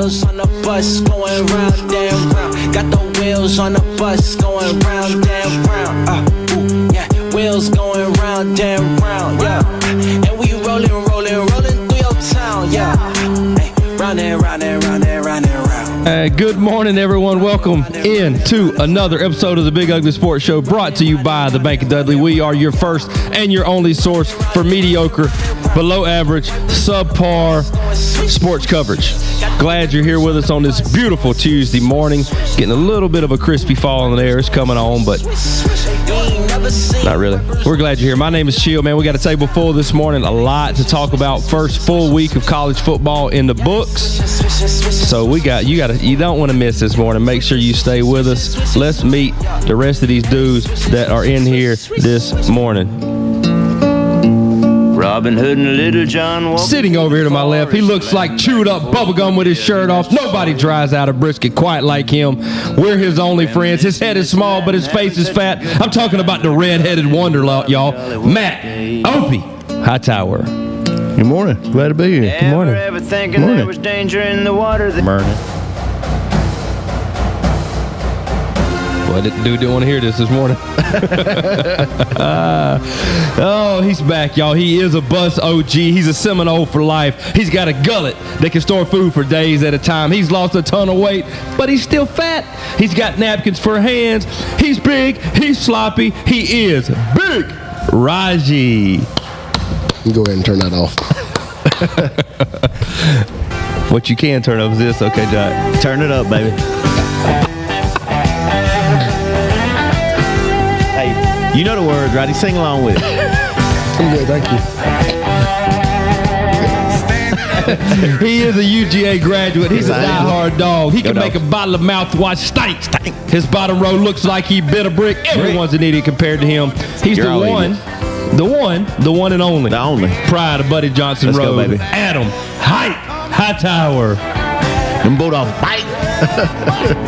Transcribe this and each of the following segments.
wheels on the bus going round and round. Got the wheels on the bus going round and round. Yeah, wheels going round and round. Yeah, and we rolling through your town. Yeah, hey, round and round and round and round and round. Good morning, everyone. Welcome into another episode of the Big Ugly Sports Show, brought to you by the Bank of Dudley. We are your first and your only source for mediocre, below average, subpar sports coverage. Glad you're here with us on this beautiful Tuesday morning. Getting a little bit of a crispy fall in the air. It's coming on, but not really. We're glad you're here. My name is Chill, man. We got a table full this morning. A lot to talk about. First full week of college football in the books. So you don't want to miss this morning. Make sure you stay with us. Let's meet the rest of these dudes that are in here this morning. Robin Hood and Little John sitting over here to my left, he looks like chewed up bubblegum with his shirt off. Nobody dries out a brisket quite like him. We're his only friends. His head is small, but his face is fat. I'm talking about the red-headed wonder, y'all. Matt Opie Hightower. Good morning. Glad to be here. Good morning. Ever thinking there was danger in the water? Morning. Well, the dude didn't want to hear this morning. Oh, he's back, y'all. He is a bus OG. He's a Seminole for life. He's got a gullet that can store food for days at a time. He's lost a ton of weight, but he's still fat. He's got napkins for hands. He's big. He's sloppy. He is big. Raji. You go ahead and turn that off. What you can turn up is this. Okay, Jack. Turn it up, baby. Hey, you know the words, right? Sing along with it. I'm good, thank you. He is a UGA graduate. He's a diehard dog. He can make a bottle of mouthwash stink. His bottom row looks like he bit a brick. Everyone's an idiot compared to him. He's the one and only. The only. Pride of Buddy Johnson Let's Road. go, baby. Adam Hightower. Them Bulldogs bite.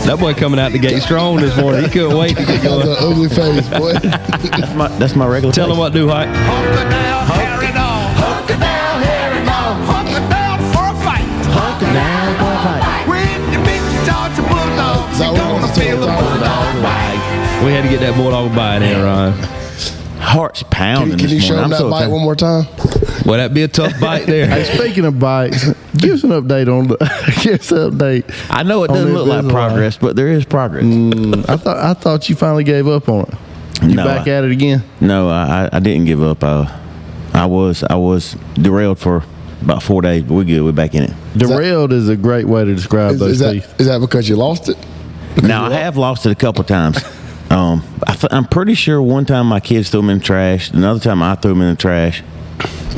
That boy coming out the gate strong this morning. He couldn't wait to get going. Got the ugly face, boy. That's my regular Tell face. him what to do, Hight. Hunker down, Harry Dog. Hunker down, Harry Dog. Hunker down for a fight. Hunker down for a fight. When you beat the Georgia Bulldogs, you're That gonna was feel the the Bulldog bite. We had to get that bulldog bite in, Ryan. Heart's pounding Can you this show morning. him that bite one more time? Well, that'd be a tough bite there. Hey, speaking of bites, give us an update on the. I know it doesn't look like progress, but there is progress. I thought you finally gave up on it. You back at it again? No, I didn't give up. I was derailed for about 4 days, but we're good. We're back in it. Derailed is a great way to describe those teeth. Is that because you lost it? Now I have lost it a couple of times. I'm pretty sure one time my kids threw them in the trash. Another time I threw them in the trash.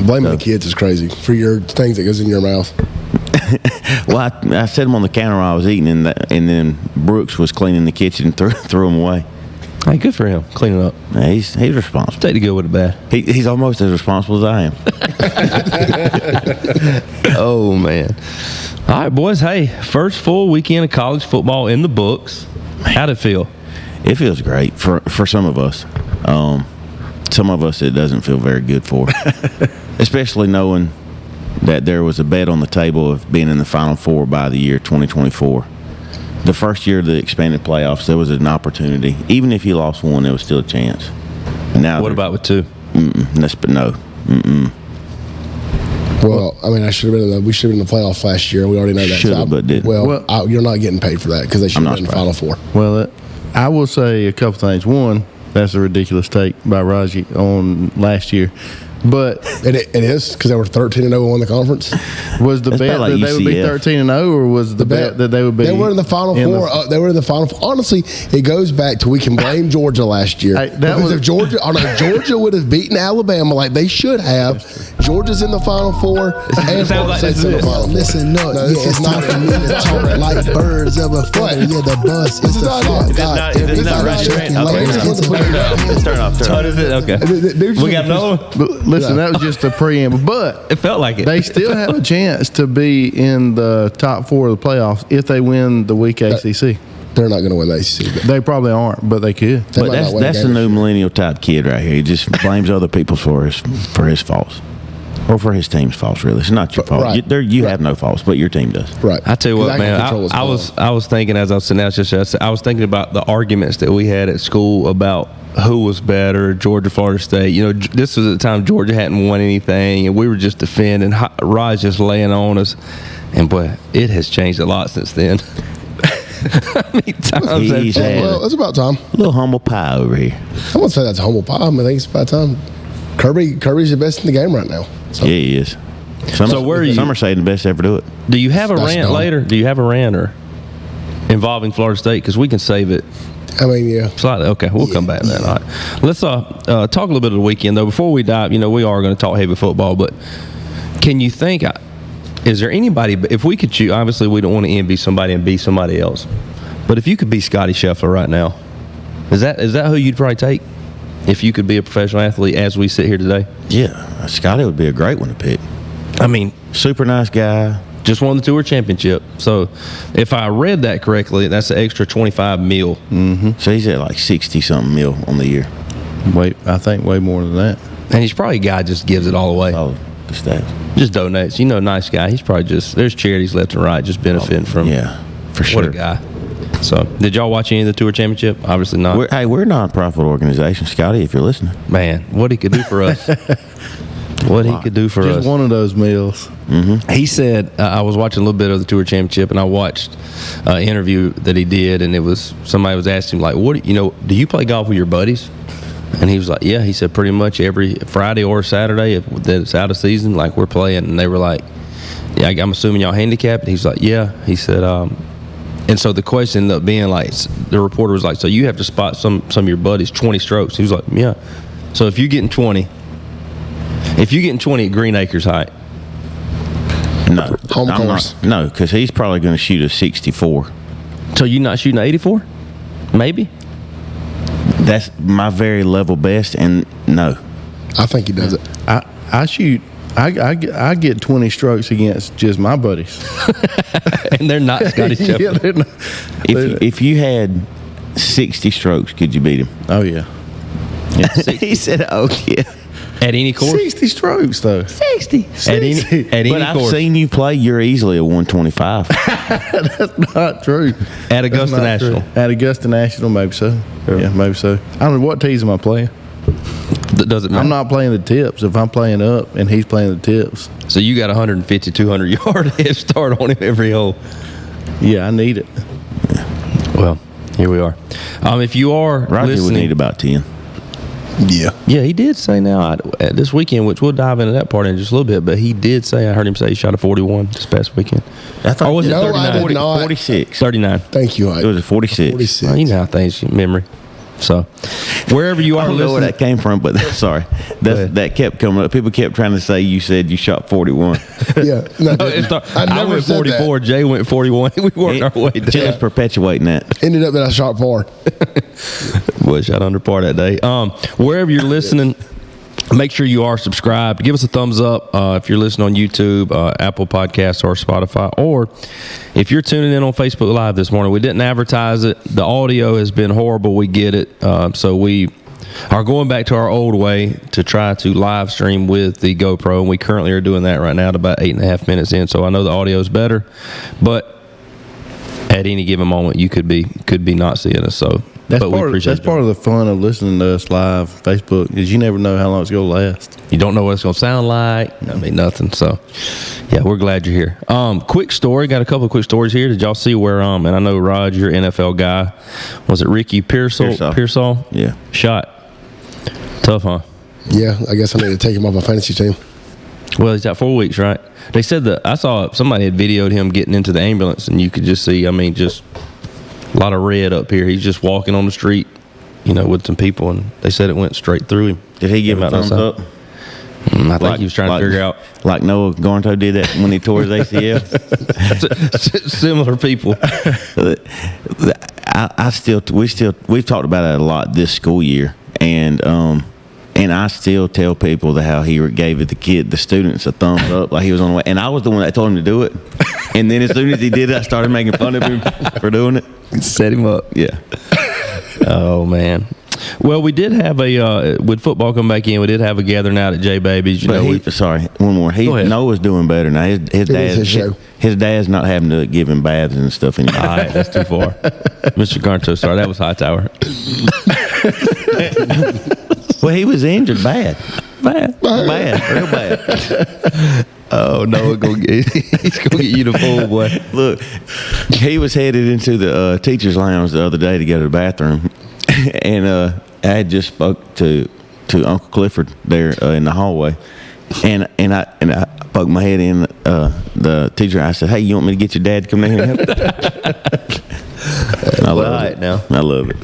Blaming the kids is crazy for your things that goes in your mouth. Well, I set them on the counter while I was eating, and then Brooks was cleaning the kitchen and threw them away. Hey, good for him. Cleaning up. Yeah, he's responsible. Take the good with the bad. He's almost as responsible as I am. Oh, man. All right, boys. Hey, first full weekend of college football in the books. How'd it feel? It feels great for some of us. Some of us it doesn't feel very good for, especially knowing that there was a bet on the table of being in the Final Four by the year 2024. The first year of the expanded playoffs, there was an opportunity. Even if you lost one, there was still a chance. Now, what about with two? No. Well, I mean, we should have been in the playoffs last year. We already know that. Should have, but didn't. Well, you're not getting paid for that because they should have been in the Final Four. Well, I will say a couple things. One, that's a ridiculous take by Raji on last year. But it is because they were 13-0 and won the conference. Was the bet like that they would be 13-0, or was the bet that they would be? They were in the Final Four. They were in the Final Four. Honestly, it goes back to we can blame Georgia last year because if Georgia would have beaten Alabama like they should have. Georgia's in the Final Four. And Florida State's in the Final Four. Listen up, it's not for me to talk like birds of a feather. Yeah, the bus is the fuck. God, it's not right. Let's turn off. What is it? Okay. We got another one? Listen, that was just a preamble, but it felt like it. They still have a chance to be in the top four of the playoffs if they win the week ACC. They're not going to win the ACC. They probably aren't, but they could. But that's the new millennial type kid right here. He just blames other people for his faults. Or for his team's faults, really. It's not your fault. Right. You have no faults, but your team does. Right. I tell you what, 'Cause I can man. control his ball. I was thinking as I was sitting down, I was thinking about the arguments that we had at school about who was better, Georgia, Florida State. You know, this was at the time Georgia hadn't won anything, and we were just defending. Raj just laying on us, and boy, it has changed a lot since then. How many times He's have- had Well, it's about time. a little humble pie over here. I wouldn't say that's a humble pie. I think it's about time. Kirby's the best in the game right now. So, Yeah, he is. So where are you? Some are saying the best to ever do it. Do you have a That's rant dumb. later? Do you have a rant or involving Florida State? Because we can save it I mean, yeah. slightly. Okay, we'll come back to that. All right. Let's talk a little bit of the weekend though. Before we dive, we are going to talk heavy football, but can you think? Is there anybody? If we could choose, obviously we don't want to envy somebody and be somebody else. But if you could be Scotty Scheffler right now, is that who you'd probably take? If you could be a professional athlete as we sit here today? Yeah, Scotty would be a great one to pick. I mean, Super nice guy. just won the Tour Championship. So if I read that correctly, that's an extra $25 million. So he's at like 60-something mil on the year. I think way more than that. And he's probably a guy that just gives it all away. Oh, the stats. Just donates. Nice guy. He's probably there's charities left and right just benefiting from Yeah, for what sure. a guy. So did y'all watch any of the Tour Championship? Obviously not. We're a non-profit organization, Scotty, if you're listening. Man, what he could do for us. What he could do for Just us. one of those meals. He said, I was watching a little bit of the Tour Championship, and I watched an interview that he did, and it was somebody was asking him, like, do you play golf with your buddies? And he was like, yeah. He said, pretty much every Friday or Saturday if it's out of season, like we're playing. And they were like, yeah, I'm assuming y'all handicapped. And he's like, yeah. He said, and so the question ended up being like, the reporter was like, so you have to spot some of your buddies 20 strokes. He was like, yeah. So if you're getting 20 at Green Acres Hight, No. Home I'm course. not. No, because he's probably going to shoot a 64. so you're not shooting 84? Maybe? That's my very level best, and no. I think he does it. I shoot. I get 20 strokes against just my buddies. And they're not Scotty Scheffler. Yeah, they're not- If you had 60 strokes, could you beat him? oh yeah, He said, oh, yeah. At any course? 60 strokes though. 60. At any But I've course. seen you play. You're easily a 125. Not true. At Augusta That's not National. true. At Augusta National, maybe so. Yeah, maybe so. I don't know what tees am I playing. Does it matter? I'm not playing the tips. If I'm playing up and he's playing the tips, So you got 150, 200 yard head start on him every hole. yeah, I need it. Well, here we are. If you are Roger would listening, need about 10. Yeah. yeah, he did say now this weekend, which we'll dive into that part in just a little bit. But he did say, I heard him say he shot a 41 this past weekend. I thought Or was it No, 39? I did not. 46. 39. Thank you. It was a 46. 46. Well, you know how things memory. So wherever you I are don't know where listening, that came from, but sorry. That kept coming up. People kept trying to say you said you shot 41. Yeah. No, I went 44. Jay went 41. We worked our way down. Just perpetuating that. Ended up that I shot par. Was shot under par that day. Wherever you're listening, make sure you are subscribed. Give us a thumbs up if you're listening on YouTube, Apple Podcasts, or Spotify. Or if you're tuning in on Facebook Live this morning, we didn't advertise it. The audio has been horrible. We get it. So we are going back to our old way to try to live stream with the GoPro. And we currently are doing that right now at about 8.5 minutes in. So I know the audio is better. But at any given moment, you could be not seeing us. So That's but we appreciate part of the fun of listening to us live Facebook is you never know how long it's going to last. You don't know what it's going to sound like. I mean, nothing. So, yeah, we're glad you're here. Quick story. Got a couple of quick stories here. Did y'all see where, and I know, Rod, you're an NFL guy. Was it Ricky Pearsall? Yeah. Shot. Tough, huh? Yeah. I guess I need to take him off my fantasy team. Well, he's out 4 weeks, right? They said that I saw somebody had videoed him getting into the ambulance, and you could just see, just a lot of red up here. He's just walking on the street, with some people, and they said it went straight through him. Did he give a thumbs up? I think he was trying to figure out. Like Noah Garnto did that when he tore his ACL? Similar people. We've talked about that a lot this school year, and I still tell people how he gave the students a thumbs up, like he was on the way. And I was the one that told him to do it. And then as soon as he did it, I started making fun of him for doing it. Set him up. Yeah. Oh, man. Well, we did have with football come back in, we did have a gathering out at J Baby's. Sorry, one more. Noah's doing better now. His dad's not having to give him baths and stuff anymore. All right, that's too far. Mr. Garnto, sorry, that was Hightower. Well, he was injured bad, real bad. Oh, Noah, he's gonna get you the full boy. Look, he was headed into the teacher's lounge the other day to go to the bathroom, and I had just spoke to Uncle Clifford there in the hallway, and I poked my head in the teacher. I said, "Hey, you want me to get your dad to come down here and help?" I love it now. I love it.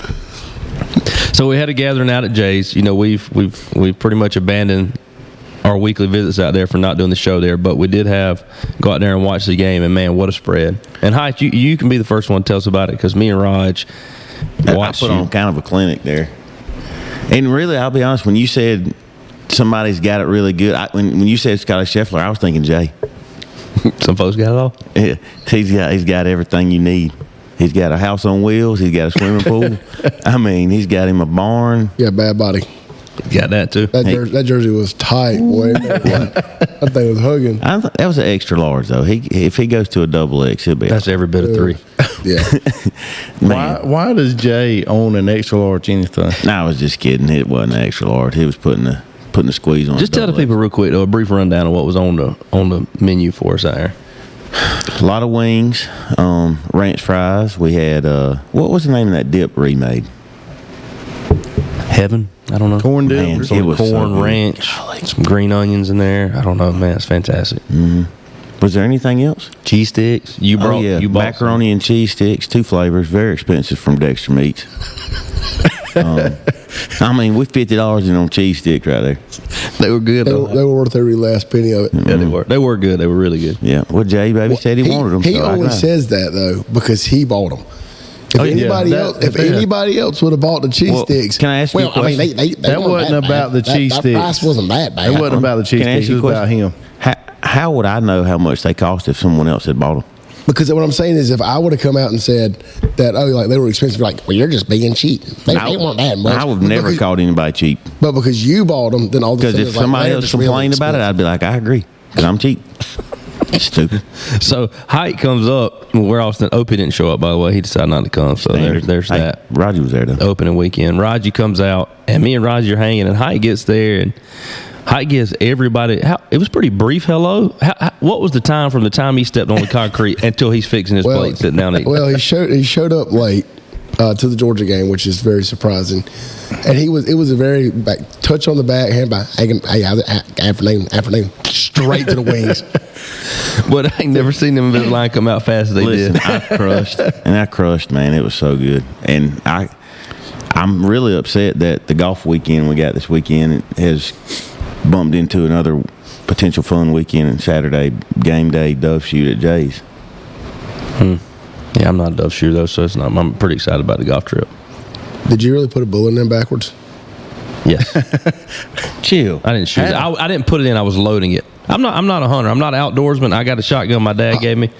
So we had a gathering out at Jay's. We've pretty much abandoned our weekly visits out there for not doing the show there, but we did go out there and watch the game, and man, what a spread. And Hight, you can be the first one to tell us about it, because me and Raj watched. I put on kind of a clinic there, and really, I'll be honest, when you said somebody's got it really good, when you said Scotty Scheffler, I was thinking Jay. Some folks got it all. Yeah, he's got everything you need. He's got a house on wheels. He's got a swimming pool. I mean, he's got him a barn. Yeah, bad body. Got that too. That jersey was tight, boy. That thing was hugging. That was an extra large, though. If he goes to a double X, he'll be. That's every bit of 3. Yeah. Why does Jay own an extra large anything? No, I was just kidding. It wasn't an extra large. He was putting the squeeze on. Just tell the people real quick, though, a brief rundown of what was on the menu for us out there. A lot of wings, ranch fries. We had what was the name of that dip remade? Heaven. I don't know. Corn dip. Man, it was corn so ranch, some green onions in there. I don't know, man. It's fantastic. Mm-hmm. Was there anything else? Cheese sticks. You brought macaroni and cheese sticks, 2 flavors, very expensive from Dexter Meats. I mean, we $50 in on cheese sticks right there. They were good. They were worth every last penny of it. Yeah, they were. They were good. They were really good. Yeah. Well, Jay Baby said he wanted them. He only says that though because he bought them. If anybody else would have bought the cheese sticks, can I ask you a question? I mean, they that wasn't about the cheese sticks. That price wasn't that bad. It wasn't about the cheese sticks. It was about him. How would I know how much they cost if someone else had bought them? Because what I'm saying is, if I would have come out and said that, they were expensive, like, well, you're just being cheap. They weren't that much. I would have never called anybody cheap. But because you bought them, then all of a sudden, because if somebody else complained about it, I'd be like, I agree, because I'm cheap. Stupid. So Hight comes up. Where Austin Opie didn't show up, by the way. He decided not to come. So there's that. Raji was there though. Opening weekend. Raji comes out, and me and Raji are hanging, and Hight gets there, and Hight gives everybody. It was pretty brief. Hello. What was the time from the time he stepped on the concrete until he's fixing his plate, sitting down? Well, he showed up late to the Georgia game, which is very surprising. And it was a very touch on the back, hand by afternoon, straight to the wings. But I ain't never seen them line come out fast as they did. I crushed, man. It was so good. And I'm really upset that the golf weekend we got this weekend has bumped into another potential fun weekend and Saturday game day dove shoot at Jay's. Yeah, I'm not a dove shooter though, so it's not. I'm pretty excited about the golf trip. Did you really put a bullet in them backwards? Yes. Chill. I didn't shoot it. I didn't put it in. I was loading it. I'm not a hunter. I'm not an outdoorsman. I got a shotgun my dad gave me.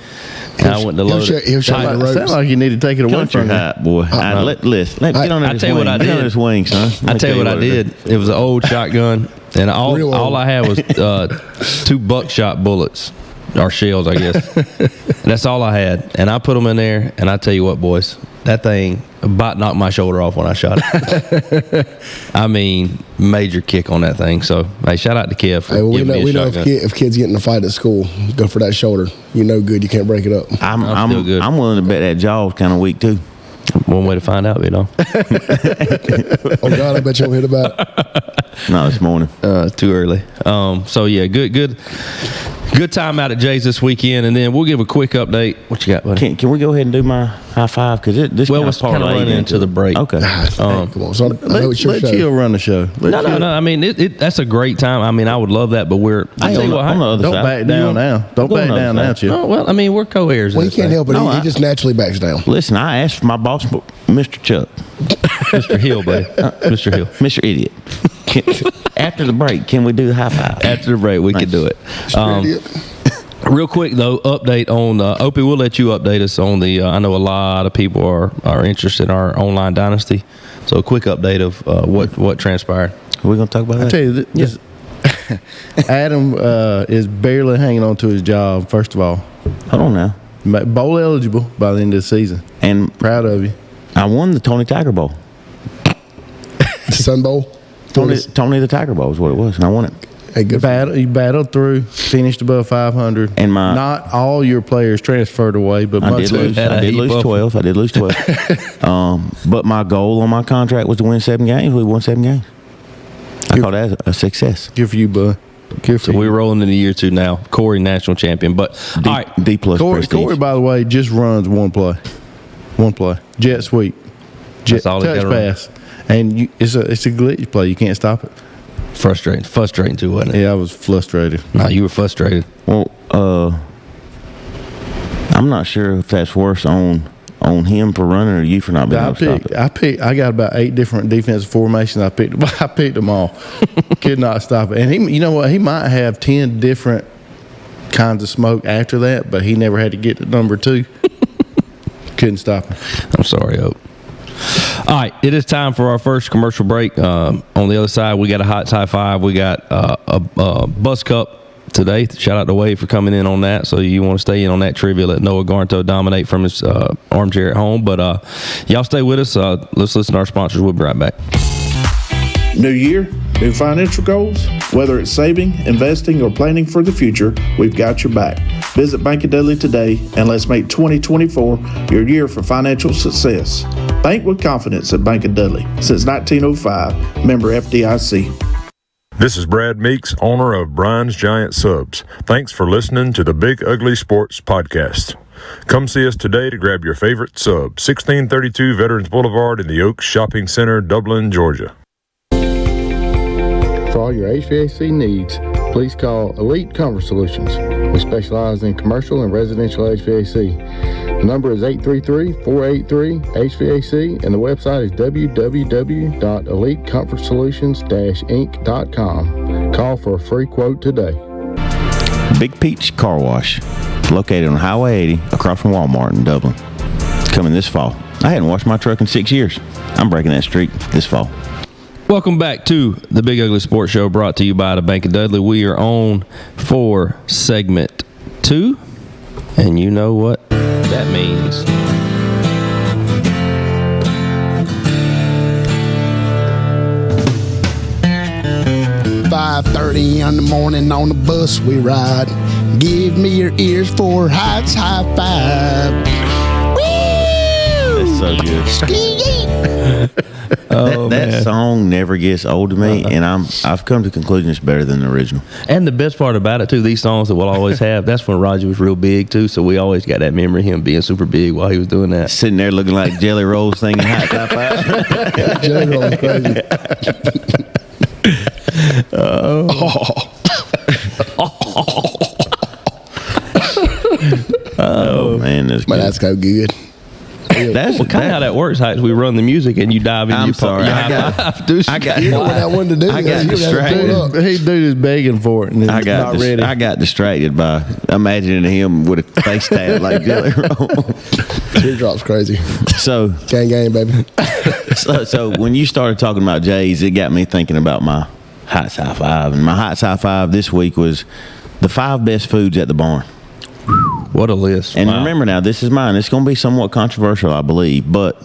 And I went to load it. He'll show you the ropes. Sounds like you need to take it away from you, boy. Let get on this wing. Get on this wing, son. I tell you what I did. It was an old shotgun, and all I had was 2 buckshot bullets or shells, I guess. That's all I had, and I put them in there. And I tell you what, boys, that thing about knocked my shoulder off when I shot it. I mean, major kick on that thing. So, hey, shout out to Kev for giving me a shotgun. If kids get in a fight at school, go for that shoulder. You know good. You can't break it up. I'm good. I'm willing to bet that jaw's kind of weak, too. One way to find out, Oh, God, I bet you'll hit about it. No, this morning. Too early. So, yeah, good time out at Jay's this weekend, and then we'll give a quick update. What you got, buddy? Can we go ahead and do my high five? Because this was kind of running into the break. Okay. Come on, son. Let you run the show. No. I mean, that's a great time. I mean, I would love that, but I tell you what, don't back down now. Don't back down now, Chip. Oh, well, I mean, we're co-heirs. Well, he can't help it. He just naturally backs down. Listen, I asked for my boss, Mr. Chuck. Mr. Hill, buddy. Mr. Hill. Mr. Idiot. After the break, can we do the high five? After the break, we can do it. Real quick, though, update on Opie. We'll let you update us on the. I know a lot of people are interested in our online dynasty So a quick update of what transpired. Are we going to talk about that? I tell you, this, Adam is barely hanging on to his job. First of all, Hold on now. bowl eligible by the end of the season. And Proud of you. I won the Tony Tiger Bowl. The Sun Bowl. Tony the Tiger Bowl is what it was, and I won it. Hey, good. You battled through, finished above 500. And not all your players transferred away, but I much did of lose. them. I did lose 12. I did lose 12. But my goal on my contract was to win 7 games. We won 7 games. I call that a success. Good for you, bud. Good for So you. we're rolling into year 2 now. Corey, national champion. But all right, D plus prestige. Corey, by the way, just runs one play. Jet sweep. That's all he touch gotta run. pass. And it's a glitch play. You can't stop it. frustrating too, wasn't it? Yeah, I was frustrated. No, you were frustrated. Well, I'm not sure if that's worse on him for running or you for not being able to stop it. I got about 8 different defensive formations. I picked them all. Could not stop it. And he, you know what? He might have 10 different kinds of smoke after that, but he never had to get to number 2. Couldn't stop him. I'm sorry, Oak. All right, it is time for our first commercial break. On the other side, we got a Hight High Five. We got a bus cup today. Shout out to Wade for coming in on that. So you want to stay in on that trivia, let Noah Garnto dominate from his armchair at home. But y'all stay with us. Let's listen to our sponsors. We'll be right back. New year, new financial goals? Whether it's saving, investing, or planning for the future, we've got your back. Visit Bank of Dudley today and let's make 2024 your year for financial success. Bank with confidence at Bank of Dudley. Since 1905, member FDIC. This is Brad Meeks, owner of Brian's Giant Subs. Thanks for listening to the Big Ugly Sports Podcast. Come see us today to grab your favorite sub, 1632 Veterans Boulevard in the Oaks Shopping Center, Dublin, Georgia. For all your HVAC needs, please call Elite Comfort Solutions. We specialize in commercial and residential HVAC. The number is 833-483-HVAC, and the website is www.elitecomfortsolutions-inc.com. Call for a free quote today. Big Peach Car Wash, located on Highway 80 across from Walmart in Dublin. Coming this fall. I hadn't washed my truck in 6 years. I'm breaking that streak this fall. Welcome back to the Big Ugly Sports Show, brought to you by the Bank of Dudley. We are on for segment 2, and you know what that means. $5:30 in the morning on the bus we ride. Give me your ears for Hight's High Five. Woo! That's so good. That song never gets old to me, and I've come to the conclusion it's better than the original. And the best part about it, too, these songs that we'll always have, that's when Roger was real big, too, so we always got that memory of him being super big while he was doing that. Sitting there looking like Jelly Rolls singing High Five. Jelly Roll is crazy. Oh man, that's good. That's so good. That's Well, kind of how that works, Heights. We run the music and you dive in. I'm your sorry. I got You know what I wanted to do. I got You gotta pull it up. He dude is begging for it, and he's I got not ready. I got distracted by imagining him with a face tat like Jelly Roll. Teardrop's crazy. So Gang, baby. So when you started talking about J's, it got me thinking about my High's High Five. And my High's High Five this week was the 5 best foods at the barn. What a list. And Wow. remember now, this is mine. It's going to be somewhat controversial, I believe. But,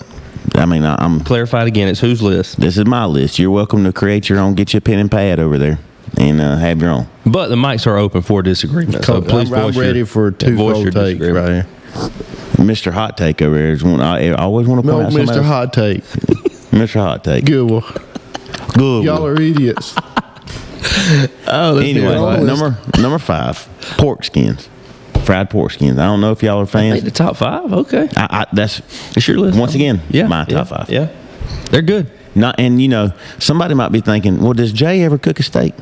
I mean, I'm Clarify it again. It's whose list? this is my list. You're welcome to create your own. Get your pen and pad over there and have your own. But the mics are open for disagreement. So please I'm voice ready your, for a voice your two-fold take disagreement. right here. Mr. Hot Take over there is one. I always want to No, point out somebody Mr. else. Hot Take. Mr. Hot Take. Good one. Good. Y'all are idiots. Anyway, on the number 5, pork skins. Fried pork skins. I don't know if y'all are Hey, fans. the top 5? Okay. That's It's your list. once again Yeah, my yeah, top 5. Yeah. They're good. Not, and you know, somebody might be thinking, well, does Jay ever cook a steak?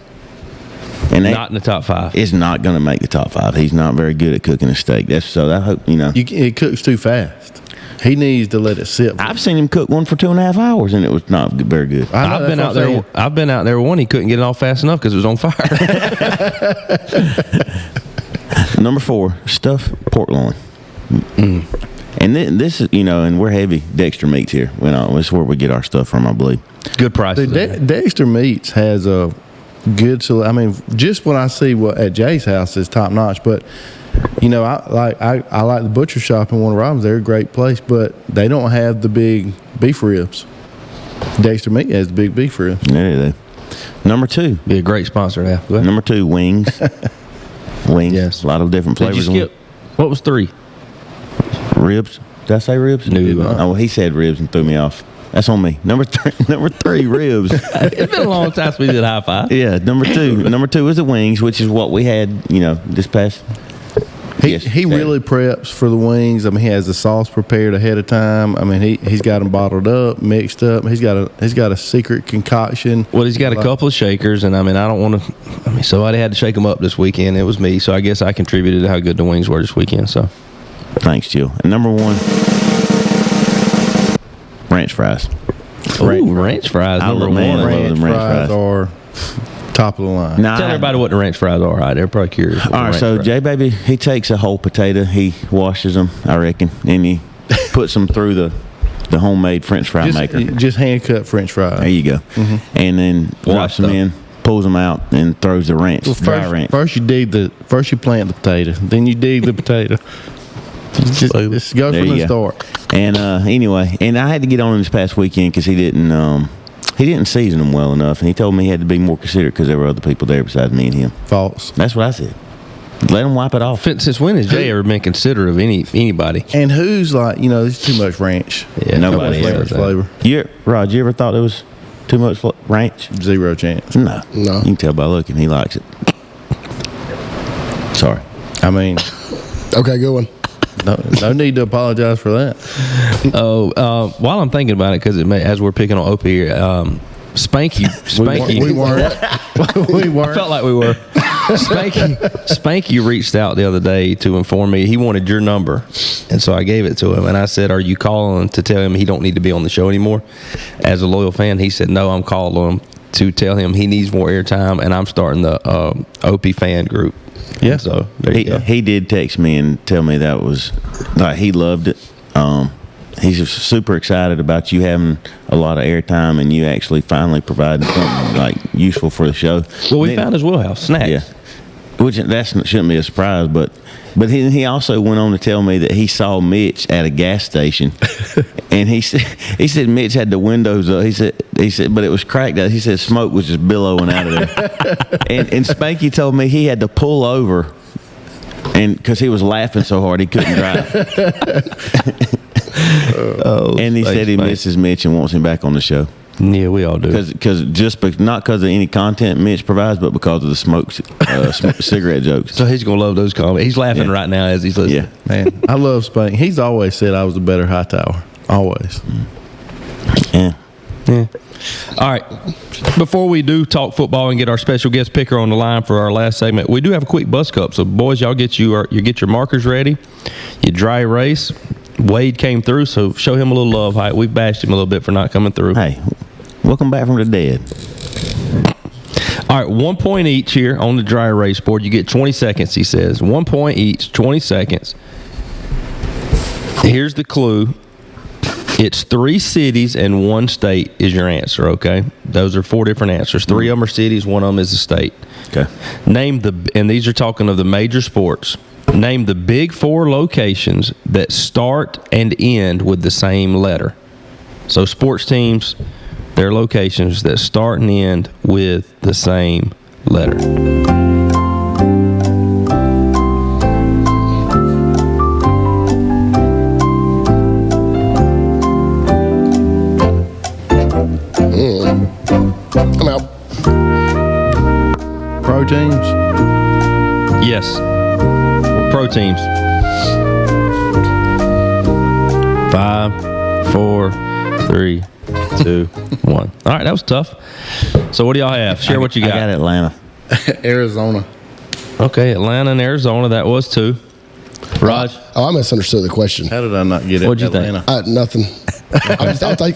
And that Not in the top 5. is not going to make the top 5. He's not very good at cooking a steak. That's so. I hope you know. It cooks too fast. He needs to let it sit. I've seen him cook one for 2.5 hours, and it was not very good. I know, I've been that's out what I'm there. saying. I've been out there with one. He couldn't get it off fast enough because it was on fire. Number 4, stuffed pork loin. And then this is, and we're heavy Dexter Meats here. This is where we get our stuff from, I believe. Good prices. Dexter Meats has a good selection. I mean, just what I see at Jay's house is top notch. But I like the butcher shop in Warner Robins. They're a great place, but they don't have the big beef ribs. Dexter Meat has the big beef ribs. Yeah, they do. Number 2. Be a great sponsor to have. Go ahead. Number 2, wings. Wings. Yes. A lot of different Did flavors. you skip? What was 3? Ribs. Did I say ribs? No. Oh, he said ribs and threw me off. That's on me. Number 3, ribs. It's been a long time since we did high five. Yeah, number 2. Number 2 is the wings, which is what we had, this past. He really preps for the wings. I mean, he has the sauce prepared ahead of time. I mean, he's got them bottled up, mixed up. He's got a secret concoction. Well, he's got a couple of shakers, and I don't want to. Somebody had to shake them up this weekend. It was me, so I guess I contributed to how good the wings were this weekend. So, thanks, Jill. And number 1, ranch fries. Ranch fries. Number 1. Ranch fries are top of the line. Tell everybody what the ranch fries are. Right, they're probably curious. All right, so J Baby, he takes a whole potato, he washes them, I reckon, and he puts them through the homemade French fry maker. Just hand cut French fries. There you go. Mm-hmm. And then drops them in, pulls them out, and throws the ranch. Well, first you plant the potato, then you dig the potato. Just go from the start. And anyway, and I had to get on him this past weekend because he didn't season them well enough, and he told me he had to be more considerate because there were other people there besides me and him. False. That's what I said. Let him wipe it off. Since when has Jay ever been considerate of anybody? And who's like, there's too much ranch. Yeah, nobody has flavor. Rod, you ever thought there was too much ranch? Zero chance. No. You can tell by looking. He likes it. Sorry. I mean. Okay, good one. No need to apologize for that. While I'm thinking about it, because as we're picking on OP here, Spanky. We weren't. We weren't. I felt like we were. Spanky reached out the other day to inform me he wanted your number, and so I gave it to him. And I said, "Are you calling to tell him he don't need to be on the show anymore?" As a loyal fan, he said, "No, I'm calling him to tell him he needs more airtime, and I'm starting the OP fan group." Yeah. So there you go. He did text me and tell me that was like he loved it. He's just super excited about you having a lot of airtime and you actually finally providing something like useful for the show. Well, we found his wheelhouse, snacks. Yeah, which shouldn't be a surprise, but he also went on to tell me that he saw Mitch at a gas station, and he said Mitch had the windows up. He said, but it was cracked out. He said smoke was just billowing out of there, and Spanky told me he had to pull over, and because he was laughing so hard he couldn't drive. And he said he misses Mitch and wants him back on the show. Yeah, we all do. Because not because of any content Mitch provides, but because of the cigarette jokes. So he's gonna love those comments. He's laughing right now as he's listening. Yeah, man, I love Spank. He's always said I was a better Hightower. Always. Yeah. All right. Before we do talk football and get our special guest picker on the line for our last segment, we do have a quick bus cup. So boys, y'all get your markers ready. You dry erase. Wade came through, so show him a little love. Hight. We bashed him a little bit for not coming through. Hey, welcome back from the dead. All right, 1 point each here on the dry erase board. You get 20 seconds, he says. 1 point each, 20 seconds. Here's the clue. It's 3 cities and 1 state is your answer, okay? Those are 4 different answers. 3 of them are cities, 1 of them is a state. Okay. And these are talking of the major sports. Name the big 4 locations that start and end with the same letter. So sports teams, their locations that start and end with the same letter. I'm out. Pro teams? Yes. Pro teams. 5, 4, 3, 2, 1. All right, that was tough. So what do y'all have? Share what you got. I got Atlanta. Arizona. Okay, Atlanta and Arizona. That was 2. Raj? Oh, I misunderstood the question. How did I not get it? What'd you Atlanta? think? Nothing.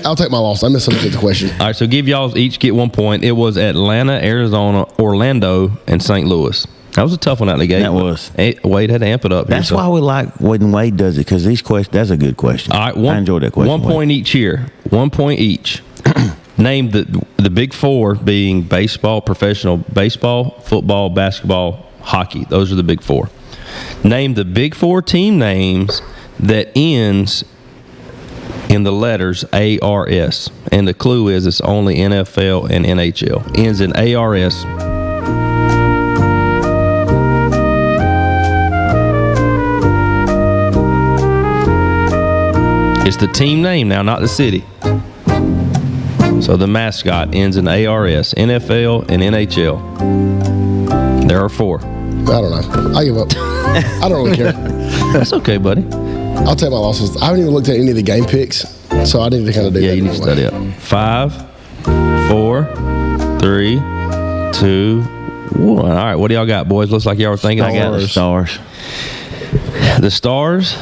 I'll take my loss. I misunderstood the question. All right, so give y'all each get 1 point. It was Atlanta, Arizona, Orlando, and St. Louis. That was a tough one out of the gate. That was. Wade had to amp it up. That's why we like when Wade does it, because these questions, that's a good question. All right, I enjoyed that question. 1 point each here. 1 point each. Name the big four being baseball, professional baseball, football, basketball, hockey. Those are the big four. Name the big four team names that ends in the letters ARS. And the clue is it's only NFL and NHL. Ends in ARS. It's the team name now, not the city. So the mascot ends in ARS, NFL, and NHL. There are four. I don't know. I give up. I don't really care. That's okay, buddy. I'll take my losses. I haven't even looked at any of the game picks, so I need to kind of do that. Yeah, you need to study up. 5, 4, 3, 2, 1. All right, what do y'all got, boys? Looks like y'all were thinking. I got the Stars. The Stars,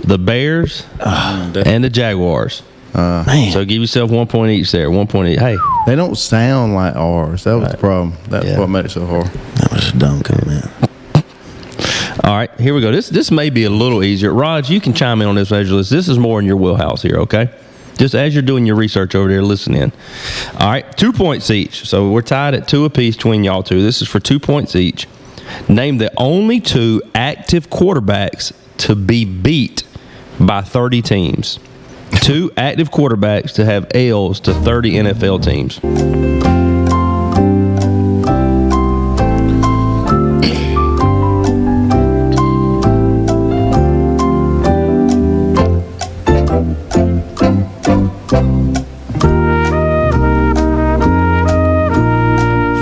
the Bears, and the Jaguars. Man. So give yourself 1 point each there. 1 point each. Hey, They don't sound like ours. That was the problem. That's what makes it so hard. That was a dumb comment. all right, here we go. This may be a little easier. Raj, you can chime in on this measure list. This is more in your wheelhouse here, okay? Just as you're doing your research over there, listen in. All right, 2 points each. So we're tied at 2 apiece between y'all two. This is for 2 points each. Name the only 2 active quarterbacks to be beat by 30 teams. 2 active quarterbacks to have L's to 30 NFL teams.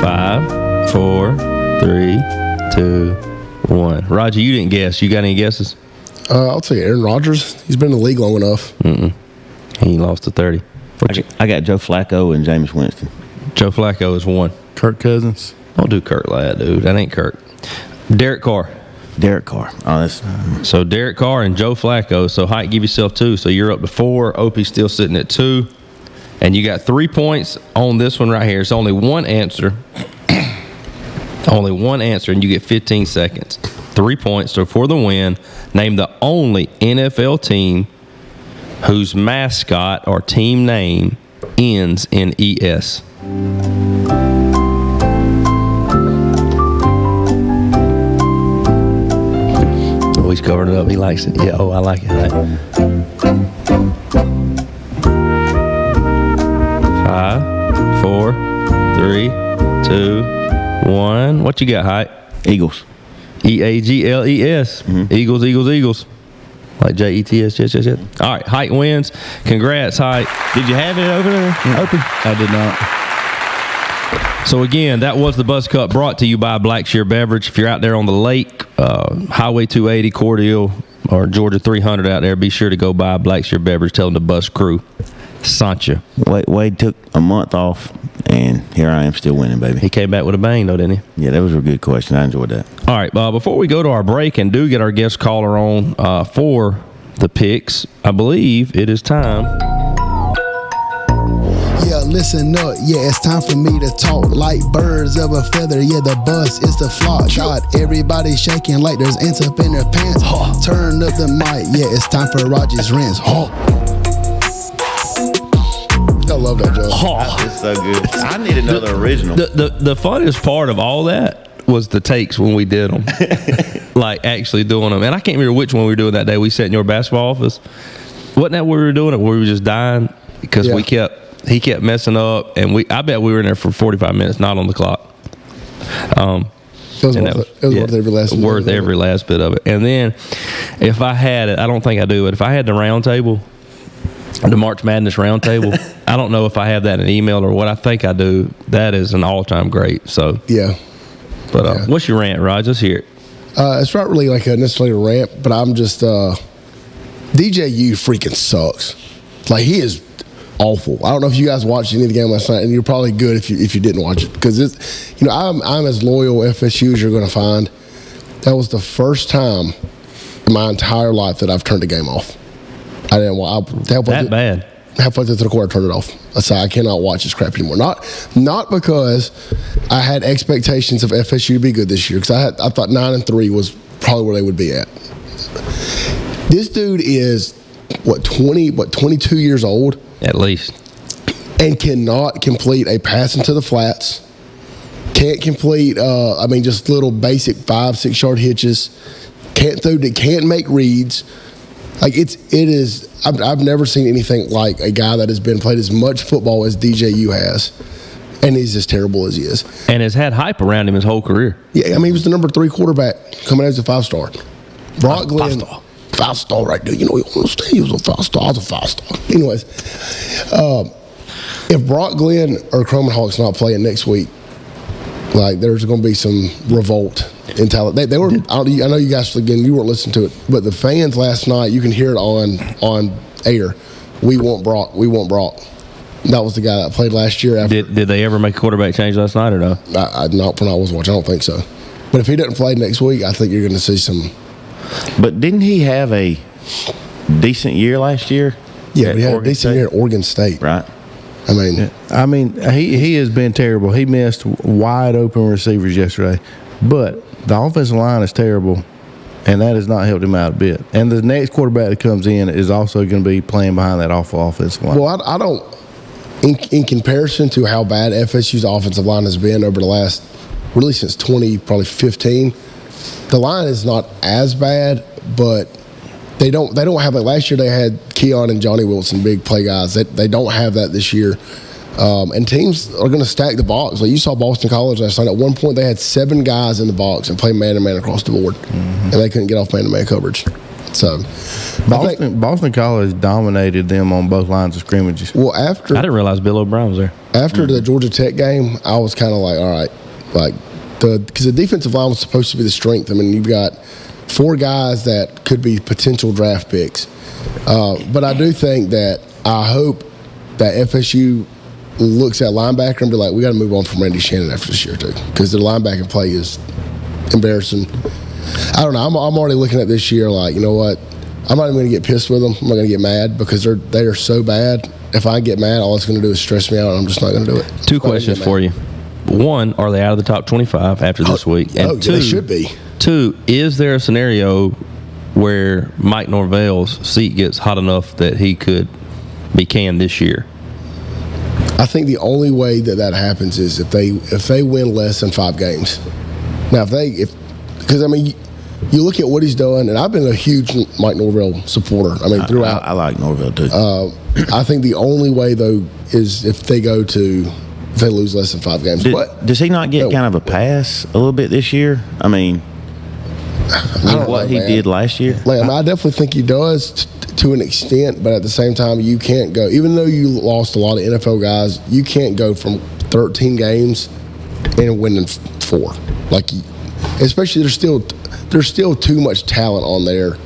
Five, 4, 3, 2, 1. Roger, you didn't guess. You got any guesses? I'll tell you, Aaron Rodgers. He's been in the league long enough. He lost to 30. I got Joe Flacco and Jameis Winston. Joe Flacco is 1. Kirk Cousins. Don't do Kirk like that, dude. That ain't Kirk. Derek Carr. Derek Carr. Oh, that's So Derek Carr and Joe Flacco. So Hight, give yourself 2. So you're up to 4. Opie's still sitting at 2. And you got 3 points on this one right here. It's only one answer. Only one answer, and you get 15 seconds. 3 points, so for the win, name the only NFL team whose mascot or team name ends in ES. Oh, he's covering it up. He likes it. Yeah, I like it. 5, 4, 3, 2, 1. What you got, Hight? Eagles. EAGLES. Mm-hmm. Eagles, Eagles, Eagles. Like JETS, yes. All right, Hight wins. Congrats, Hight. Did you have it over there? Open? I did not. So again, that was the Bus Cup brought to you by Blackshear Beverage. If you're out there on the lake, Highway 280, Cordele, or Georgia 300 out there, be sure to go by Blackshear Beverage. Tell them the bus crew sent you. Wade took a month off, and here I am still winning, baby. He came back with a bang, though, didn't he? Yeah, that was a good question. I enjoyed that. All right, before we go to our break and do get our guest caller on for the picks, I believe it is time. Yeah, listen up. Yeah, it's time for me to talk like birds of a feather. Yeah, the bus is the flock. God, everybody shaking like there's ants up in their pants. Turn up the mic. Yeah, it's time for Roger's rants. I love that joke. It's so good. I need another original. The funniest part of all that was the takes when we did them. Like actually doing them. And I can't remember which one we were doing that day. We sat in your basketball office. Wasn't that where we were doing it? Where we were just dying? Because he kept messing up. And I bet we were in there for 45 minutes, not on the clock. It was worth every last bit. Worth every last bit of it. And then if I had it, I don't think I do, but if I had the round table, the March Madness round table, I don't know if I have that in an email or what. I think I do. That is an all-time great. So yeah. But what's your rant, Raj? Let's hear it. It's not really like necessarily a rant, but I'm just DJU freaking sucks. Like, he is awful. I don't know if you guys watched any of the game last night, and you're probably good if you didn't watch it, because it's, I'm as loyal FSU as you're going to find. That was the first time in my entire life that I've turned a game off. I didn't want that bad. halfway through the quarter, I turned it off. I said, I cannot watch this crap anymore. Not because I had expectations of FSU to be good this year, because I thought 9-3 was probably where they would be at. This dude is 22 years old at least, and cannot complete a pass into the flats. Can't complete, just little basic 5-6 yard hitches. Can't make reads. Like it is. I've never seen anything like a guy that has played as much football as DJU has, and he's as terrible as he is. And has had hype around him his whole career. Yeah, he was the number 3 quarterback coming out as a 5-star. Brock Glenn, 5-star right there. You know, he understand he was a 5-star. I was a 5-star. Anyways, if Brock Glenn or Croman Hawk's not playing next week, like there's going to be some revolt in talent. They were. I know you guys, again, you weren't listening to it, but the fans last night, you can hear it on air. We want Brock. We want Brock. That was the guy that played last year. After did they ever make a quarterback change last night or no? Not when I was watching. I don't think so. But if he doesn't play next week, I think you're going to see some. But didn't he have a decent year last year? Yeah, but he had a decent year at Oregon State. Right. He has been terrible. He missed wide open receivers yesterday, but the offensive line is terrible, and that has not helped him out a bit. And the next quarterback that comes in is also going to be playing behind that awful offensive line. Well, I don't. In comparison to how bad FSU's offensive line has been over the last, really since 2015, the line is not as bad, but they don't have, like last year they had Keon and Johnny Wilson, big play guys. They don't have that this year. And teams are going to stack the box. Like you saw Boston College last night. At one point, they had 7 guys in the box and played man-to-man across the board. Mm-hmm. And they couldn't get off man-to-man coverage. So, Boston College dominated them on both lines of scrimmages. Well, I didn't realize Bill O'Brien was there. After the Georgia Tech game, I was kind of like, all right. Because the defensive line was supposed to be the strength. I mean, you've got 4 guys that could be potential draft picks. But I do think that I hope that FSU looks at linebacker and be like, we got to move on from Randy Shannon after this year too, because the linebacking play is embarrassing. I don't know. I'm already looking at this year like, you know what? I'm not even going to get pissed with them. I'm not going to get mad because they are so bad. If I get mad, all it's going to do is stress me out, and I'm just not going to do it. 2 questions for you. 1, are they out of the top 25 after this week? And 2, they should be. 2, is there a scenario where Mike Norvell's seat gets hot enough that he could be canned this year? I think the only way that happens is if they win less than 5 games. Now, because you look at what he's done, and I've been a huge Mike Norvell supporter. Throughout. I like Norvell too. I think the only way though is if they lose less than 5 games. Does he not get kind of a pass a little bit this year? I mean, what he did last year? I definitely think he does to an extent, but at the same time, you can't go. Even though you lost a lot of NFL guys, you can't go from 13 games and winning 4. Especially there's still too much talent on there.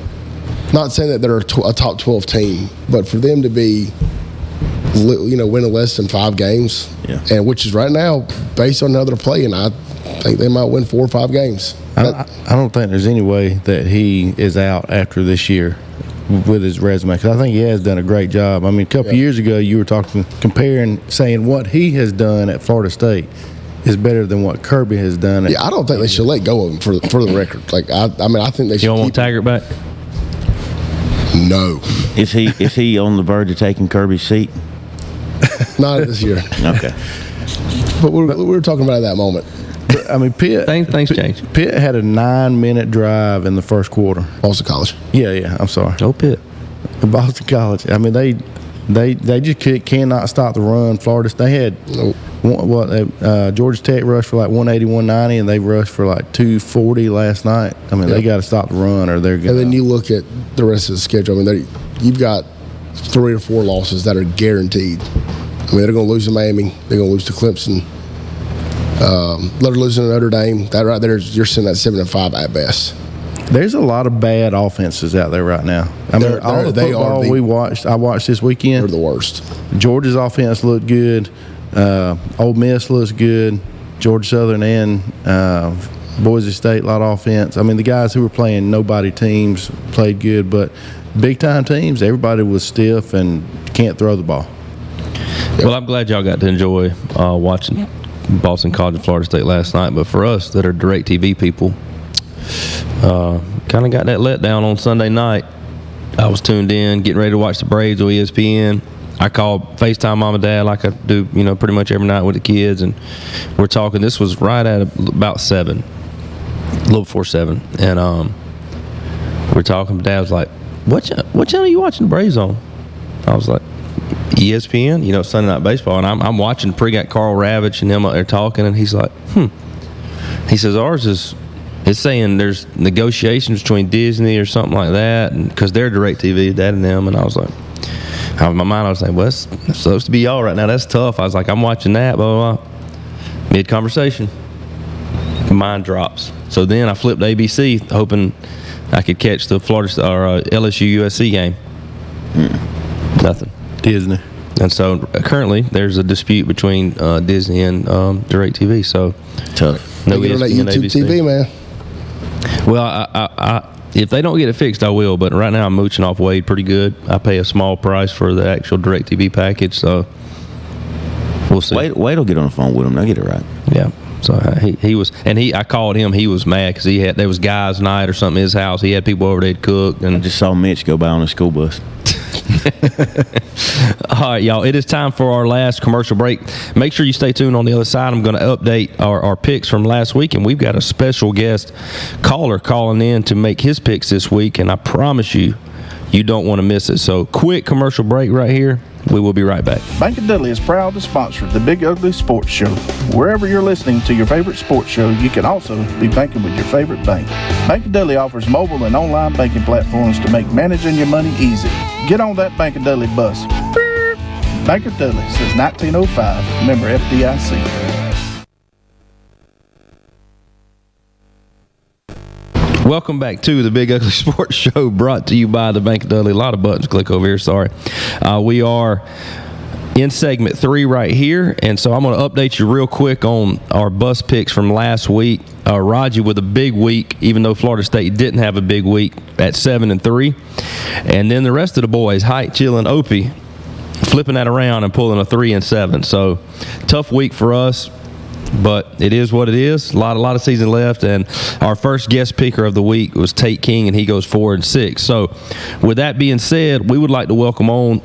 Not saying that they're a top 12 team, but for them to be, winning less than 5 games, and which is right now based on how they're playing, I think they might win 4 or 5 games. I don't think there's any way that he is out after this year with his resume, because I think he has done a great job. A couple years ago, you were comparing, saying what he has done at Florida State is better than what Kirby has done. I don't think they should let go of him for the record. I think they should. You don't want Taggart back? No. Is he on the verge of taking Kirby's seat? Not this year. Okay. But we were talking about it at that moment. Pitt. Things change. Pitt had a 9-minute drive in the first quarter. Boston College. Yeah. I'm sorry. Oh, Pitt. Boston College. They just cannot stop the run. Florida. They had Georgia Tech rushed for like 180, 190, and they rushed for like 240 last night. They got to stop the run, or they're going. And then you look at the rest of the schedule. You've got 3 or 4 losses that are guaranteed. They're going to lose to Miami. They're going to lose to Clemson. They're losing to Notre Dame. That right there, you're sitting at 7-5 at best. There's a lot of bad offenses out there right now. All the football I watched this weekend. They're the worst. Georgia's offense looked good. Ole Miss looks good. Georgia Southern and Boise State, a lot of offense. The guys who were playing nobody teams played good, but big-time teams, everybody was stiff and can't throw the ball. Well, I'm glad y'all got to enjoy watching Boston College and Florida State last night. But for us that are DirecTV people, kind of got that letdown on Sunday night. I was tuned in, getting ready to watch the Braves on ESPN. I called FaceTime mom and dad like I do, pretty much every night with the kids, and we're talking. This was right at about 7, a little before 7, and we're talking. Dad was like, "What channel are you watching the Braves on?" I was like, "ESPN, Sunday Night Baseball." And I'm watching pre-got Carl Ravitch and him up there talking, and he's like, He says ours is. It's saying there's negotiations between Disney or something like that, and because they're DirecTV, Dad and them, and I was like. In my mind, I was like, well, it's supposed to be y'all right now. That's tough. I was like, I'm watching that, blah, blah, blah. Mid-conversation. Mind drops. So then I flipped to ABC, hoping I could catch the Florida or LSU-USC game. Nothing. Disney. And so currently, there's a dispute between Disney and DirecTV. So tough. No ESPN, that YouTube ABC. TV, man. Well, I if they don't get it fixed, I will. But right now, I'm mooching off Wade pretty good. I pay a small price for the actual DirecTV package, so we'll see. Wade will get on the phone with him. They'll get it right. Yeah. So he was, and I called him. He was mad because there was guys' night or something at his house. He had people over there to cook, and I just saw Mitch go by on a school bus. All right, y'all. It is time for our last commercial break. Make sure you stay tuned on the other side. I'm going to update our picks from last week, and we've got a special guest caller calling in to make his picks this week, and I promise you don't want to miss it. So quick commercial break right here. We will be right back. Bank of Dudley is proud to sponsor the Big Ugly Sports Show. Wherever you're listening to your favorite sports show, you can also be banking with your favorite bank. Bank of Dudley offers mobile and online banking platforms to make managing your money easy. Get on that Bank of Dudley bus. Bank of Dudley since 1905. Member FDIC. Welcome back to the Big Ugly Sports Show, brought to you by the Bank of Dudley. A lot of buttons to click over here, sorry. We are in segment 3 right here, and so I'm going to update you real quick on our bus picks from last week. Raji with a big week, even though Florida State didn't have a big week at 7-3. And then the rest of the boys, Hight, Chill, and Opie, flipping that around and pulling a 3-7. So tough week for us. But it is what it is. A lot of season left, and our first guest picker of the week was Tate King, and he goes 4-6. So, with that being said, we would like to welcome on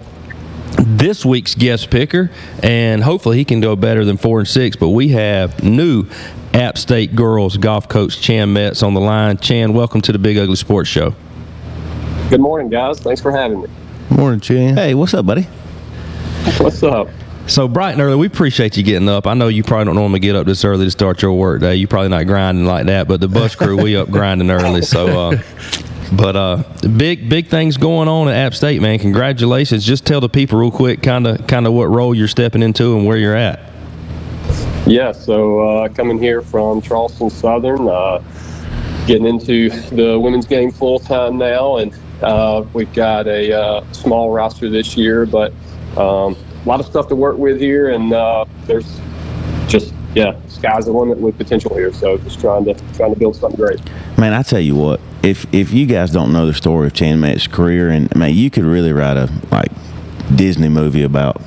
this week's guest picker, and hopefully he can go better than 4-6. But we have new App State girls golf coach Chan Metz on the line. Chan, welcome to the Big Ugly Sports Show. Good morning, guys. Thanks for having me. Morning, Chan. Hey, what's up, buddy? What's up? So bright and early, we appreciate you getting up. I know you probably don't normally get up this early to start your work day. You're probably not grinding like that, but the bus crew, we up grinding early. So, big things going on at App State, man. Congratulations. Just tell the people real quick, kind of what role you're stepping into and where you're at. Yeah, so coming here from Charleston Southern, getting into the women's game full time now, and we've got a small roster this year, but a lot of stuff to work with here, and there's just sky's the limit with potential here. So just trying to build something great. Man, I tell you what, if you guys don't know the story of Chan Metz's career, and man, you could really write a Disney movie about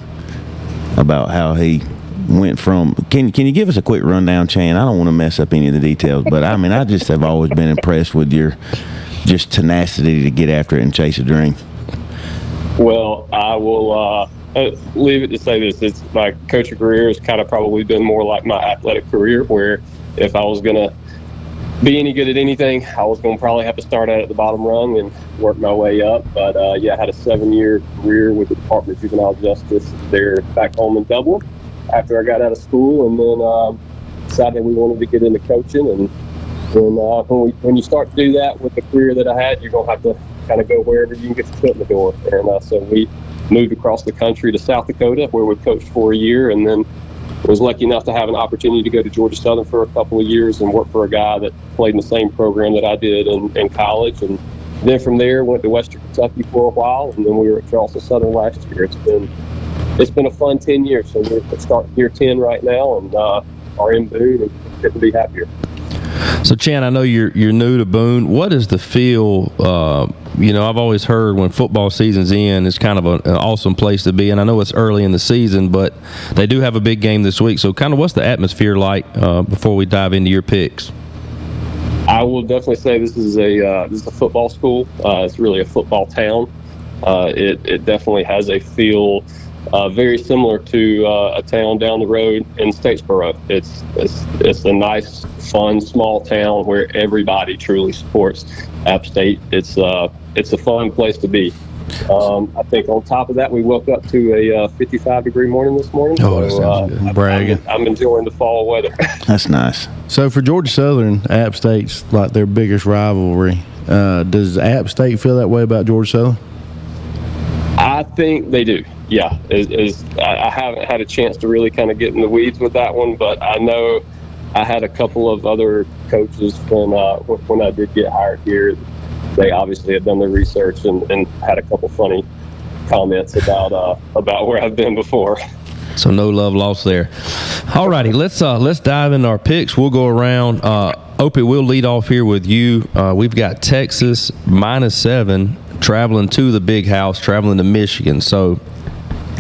how he went from. Can you give us a quick rundown, Chan? I don't want to mess up any of the details, but I mean, I just have always been impressed with your just tenacity to get after it and chase a dream. Well, I will leave it to say this. It's my coaching career has kind of probably been more like my athletic career, where if I was going to be any good at anything, I was going to probably have to start out at the bottom rung and work my way up. But, I had a 7-year career with the Department of Juvenile Justice there back home in Dublin after I got out of school, and then decided we wanted to get into coaching. And when you start to do that with the career that I had, you're going to have to kind of go wherever you can get your foot in the door. And so we moved across the country to South Dakota, where we coached for a year, and then was lucky enough to have an opportunity to go to Georgia Southern for a couple of years and work for a guy that played in the same program that I did in college. And then from there, went to Western Kentucky for a while, and then we were at Charleston Southern last year. It's been a fun 10 years, so we're starting year 10 right now, and are in Boone and couldn't be happier. So, Chan, I know you're new to Boone. What is the feel? I've always heard when football season's in, it's kind of an awesome place to be. And I know it's early in the season, but they do have a big game this week. So, kind of what's the atmosphere like before we dive into your picks? I will definitely say this is a football school. It's really a football town. It definitely has a feel very similar to a town down the road in Statesboro. It's a nice, fun, small town where everybody truly supports App State. It's a fun place to be. I think on top of that, we woke up to a 55-degree morning this morning. Bragging. I'm enjoying the fall weather. That's nice. So for Georgia Southern, App State's like their biggest rivalry. Does App State feel that way about Georgia Southern? I think they do. Yeah, I haven't had a chance to really kind of get in the weeds with that one, but I know I had a couple of other coaches when I did get hired here. They obviously had done their research and had a couple funny comments about where I've been before. So no love lost there. All righty, let's dive into our picks. We'll go around. Opie, we'll lead off here with you. We've got Texas -7 traveling to the Big House, traveling to Michigan. So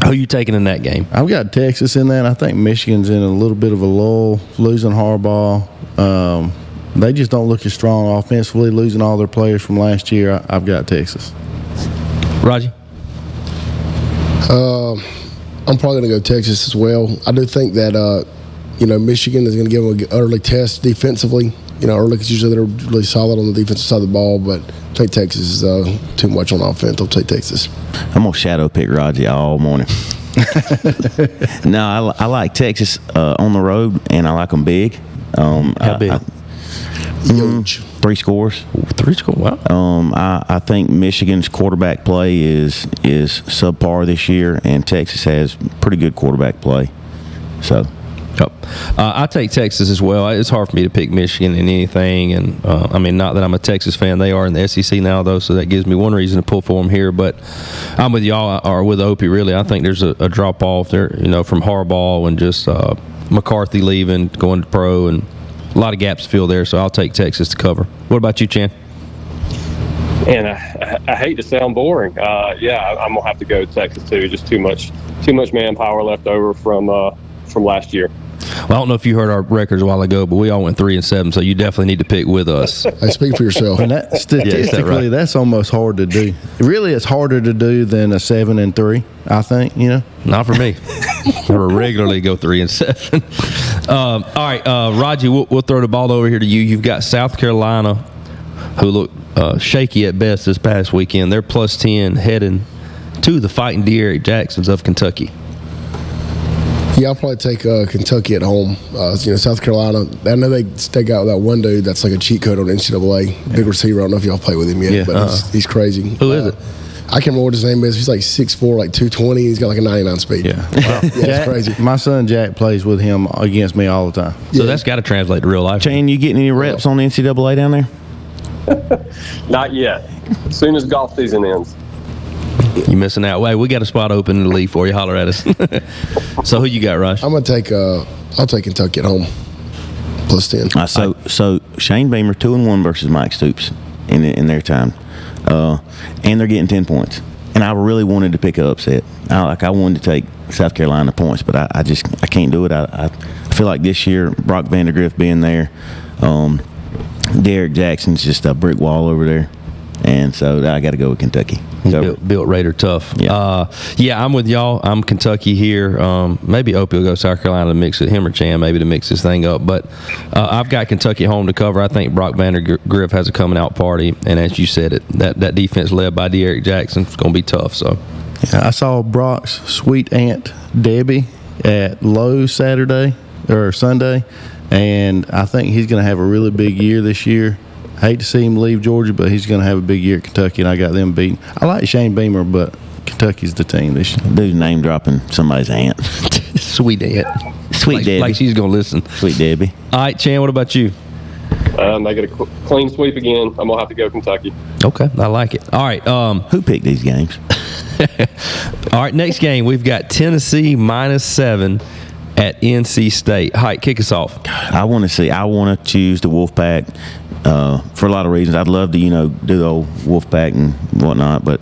who are you taking in that game? I've got Texas in that. I think Michigan's in a little bit of a lull, losing Harbaugh. They just don't look as strong offensively, losing all their players from last year. I've got Texas. Raji? I'm probably going to go Texas as well. I do think that, Michigan is going to give them an early test defensively. Early because usually they're really solid on the defensive side of the ball, but I think Texas is too much on offense. I'll take Texas. I'm going to shadow pick Raji all morning. No, I like Texas on the road, and I like them big. How big? Huge. 3 scores. 3 scores, wow. I think Michigan's quarterback play is subpar this year, and Texas has pretty good quarterback play. So, yep. I take Texas as well. It's hard for me to pick Michigan in anything, and not that I'm a Texas fan. They are in the SEC now, though, so that gives me one reason to pull for them here. But I'm with y'all, or with Opie, really. I think there's a drop off there, from Harbaugh and just McCarthy leaving, going to pro, and a lot of gaps to fill there. So I'll take Texas to cover. What about you, Chan? And I hate to sound boring. I'm gonna have to go Texas too. Just too much manpower left over from last year. Well, I don't know if you heard our records a while ago, but we all went 3-7, so you definitely need to pick with us. Hey, speak for yourself. And that, statistically, that's almost hard to do. Really, it's harder to do than a 7-3. I think. Not for me. I regularly go 3-7. All right, Raji, we'll throw the ball over here to you. You've got South Carolina, who look shaky at best this past weekend. They're +10 heading to the Fighting De'Aaron Jacksons of Kentucky. Yeah, I'll probably take Kentucky at home. South Carolina, I know they got that one dude that's like a cheat code on NCAA, big receiver. I don't know if y'all play with him yet, but he's crazy. Who is it? I can't remember what his name is. He's like 6'4", like 220. He's got like a 99 speed. Yeah, wow. It's crazy. My son Jack plays with him against me all the time. So that's got to translate to real life. Shane, you getting any reps on the NCAA down there? Not yet. As soon as golf season ends. You missing out. Wait, we got a spot open in the league for you. Holler at us. So who you got, Rush? I'm gonna take. I'll take Kentucky at home. +10. So Shane Beamer 2-1 versus Mike Stoops in their time, and they're getting 10 points. And I really wanted to pick an upset. I wanted to take South Carolina points, but I can't do it. I feel like this year Brock Vandegrift being there, Derek Jackson's just a brick wall over there. And so I got to go with Kentucky. Built Raider tough. Yeah. I'm with y'all. I'm Kentucky here. Maybe Opie will go South Carolina to mix it, him or Chan, maybe to mix this thing up. But I've got Kentucky home to cover. I think Brock Vandegrift has a coming out party. And as you said, that defense led by De'Aaron Jackson is going to be tough. So I saw Brock's sweet aunt Debbie at Lowe's Sunday, and I think he's going to have a really big year this year. I hate to see him leave Georgia, but he's going to have a big year at Kentucky, and I got them beaten. I like Shane Beamer, but Kentucky's the team this year. Dude's name dropping somebody's aunt. Sweet aunt. Sweet Debbie. Like she's going to listen. Sweet Debbie. All right, Chan, what about you? I get a clean sweep again. I'm going to have to go Kentucky. Okay, I like it. All right. Who picked these games? All right, next game, we've got Tennessee -7 at NC State. Hight, kick us off. I want to choose the Wolfpack for a lot of reasons. I'd love to, do the old Wolfpack and whatnot, but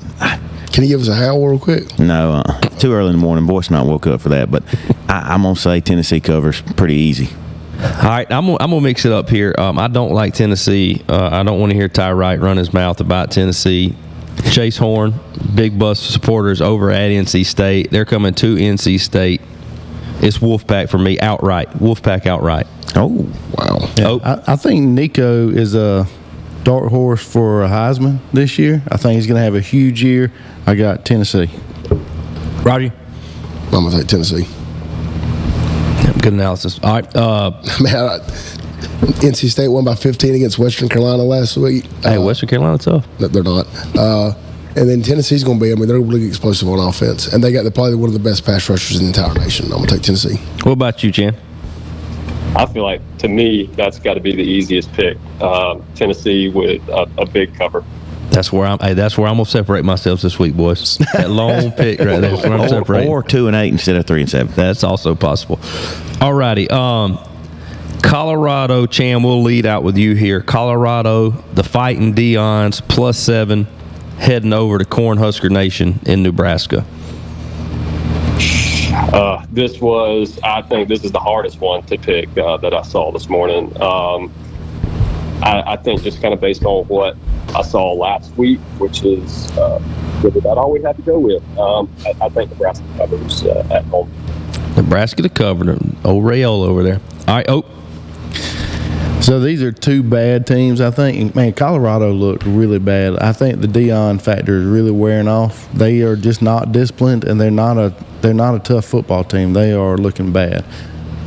can you give us a howl real quick? No, too early in the morning. Boy's not woke up for that, but I'm going to say Tennessee covers pretty easy. All right, I'm gonna mix it up here. I don't like Tennessee. I don't want to hear Ty Wright run his mouth about Tennessee. Chase Horn, big bus supporters over at NC State. They're coming to NC State. It's Wolfpack for me outright. Wolfpack outright. Oh, wow. Yeah, I think Nico is a dark horse for a Heisman this year. I think he's going to have a huge year. I got Tennessee. Roger? I'm going to take Tennessee. Good analysis. All right. NC State won by 15 against Western Carolina last week. Hey, Western Carolina tough. No, they're not. And then Tennessee's going to be, they're really explosive on offense. And they're probably one of the best pass rushers in the entire nation. I'm going to take Tennessee. What about you, Chan? I feel like, to me, that's got to be the easiest pick. Tennessee with a big cover. That's where I'm gonna separate myself this week, boys. That long pick right there. That's where I'm separating. Or 2-8 instead of 3-7. That's also possible. All righty. Colorado, Chan, we'll lead out with you here. Colorado, the Fighting Deons, +7, heading over to Cornhusker Nation in Nebraska. I think this is the hardest one to pick that I saw this morning. I think just kind of based on what I saw last week, which is really about all we had to go with. I think Nebraska covers at home. Nebraska to cover. Old Rayola over there. All right, So these are two bad teams, I think. Man, Colorado looked really bad. I think the Deion factor is really wearing off. They are just not disciplined, and they're not a tough football team. They are looking bad.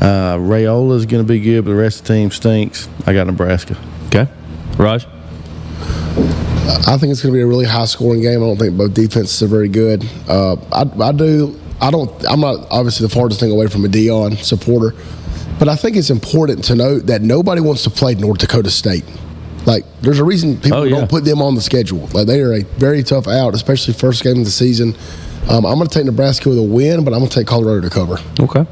Rayola is going to be good, but the rest of the team stinks. I got Nebraska. Okay. Raj? I think it's going to be a really high-scoring game. I don't think both defenses are very good. I'm not obviously the farthest thing away from a Deion supporter, but I think it's important to note that nobody wants to play North Dakota State. Like, there's a reason people don't put them on the schedule. Like, they are a very tough out, especially first game of the season. I'm going to take Nebraska with a win, but I'm going to take Colorado to cover. Okay.